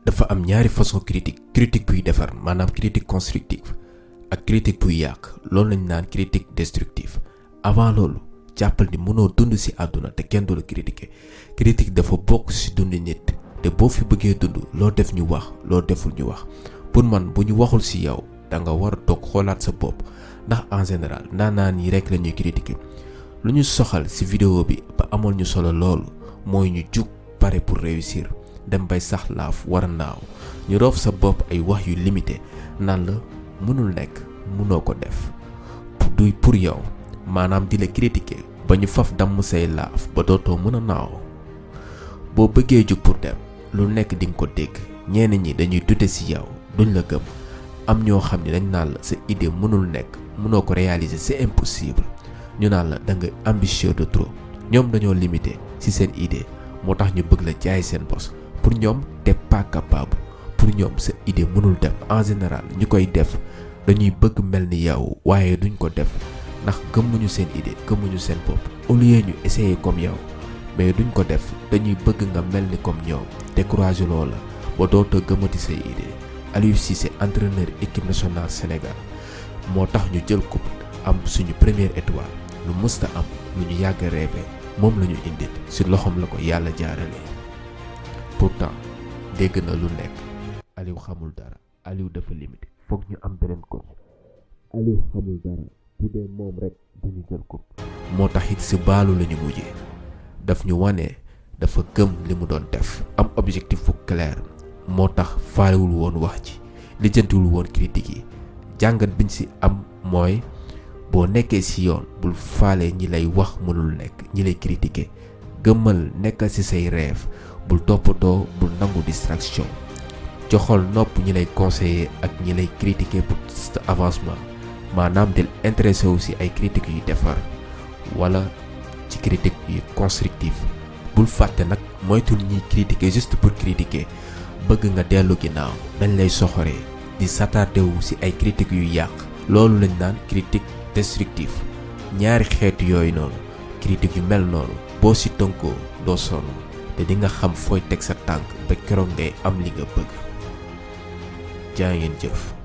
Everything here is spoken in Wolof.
dafa am ñaari façon critique buy defar maanaam critique constructive ak critique buy yàq loolu lañ naan critique destructive. avant loolu jàppal ni mënoo dund ci àdduna te kenn du la critiquer. critique dafa bokk ci dund nit te boo fi bëggee dund loo def ñu wax loo deful ñu wax. pour man bu ñu waxul ci yow da nga war a toog xoolaat sa bopp ndax en général naanaan yi rek la ñuy critiquer. lu ñu soxal ci vidéo bi ba amoon ñu solo loolu mooy ñu jug pare pour réussir dem bay sax laaf war a naaw ñu roof sa bopp ay wax yu limité naan la mënul nekk mënoo ko def duy pour yow maanaam di la critiquer ba ñu faf damm say laaf ba dootoo mën a naaw. boo bëggee jug pour dem lu nekk di nga ko dégg ñenn ñi dañuy dute ci yow duñ la gëm am ñoo xam ne dañ naan la sa idée mënul nekk mënoo ko réaliser c'est impossible ñu naan la da nga ambitieux de trop ñoom dañoo limité ci seen idée moo tax ñu bëgg la jaay seen bos pour ñoom t'es pas capable pour ñoom sa idée mënul dem. en général ñu koy def dañuy bëgg mel ni yow waaye duñ ko def ndax gëmuñu seen idée gëmuñu seen bopp au lieu ñu essayer comme yow mais duñ ko def dañuy bëgg nga mel ni comme ñoom découragé loola ba dootoo gëmati say idée. Aliou Cissé entraîneur équipe nationale Sénégal moo tax ñu jël coupe am suñu première étoile lu mësta am lu ñu yàgg rêvé moom la ñu indil ci loxoom la ko yàlla jaarale. pourtant dégg na lu nekk Aliou xamul dara Aliou dafa limité foog ñu am beneen coach Aliou xamul dara bu dee moom rek duñu jël coupe. moo tax it ci baalu la ñu mujjee daf ñu wane dafa gëm li mu doon def am objectif bu clair moo tax faalewul woon wax ji lijjantiwul woon critique yi. jàngat biñ ci am mooy boo nekkee ci yoon bul faale ñi lay wax mënul nekk ñi lay critiquer gëmmal nekkal ci say rêve bul toppatoo bul nangu distraction joxol nopp ñi lay conseiller ak ñi lay critiquer pour sa avancement maanaam del intéressé wu ci ay critiques yu defar wala ci critique yu constructive. bul fàtte nag moytul ñiy critiquer juste pour critiquer bëgg nga dellu ginnaaw dañ lay soxoree di s'attarder wu ci ay critiques yu yàq loolu lañ naan critique destructive. ñaari xeetu yooyu noonu critique yu mel noonu boo ci tënkoo doo sonn te di nga xam fooy teg sa tànk ba keroog ngay am li nga bëgg. jaa ngeen jëf.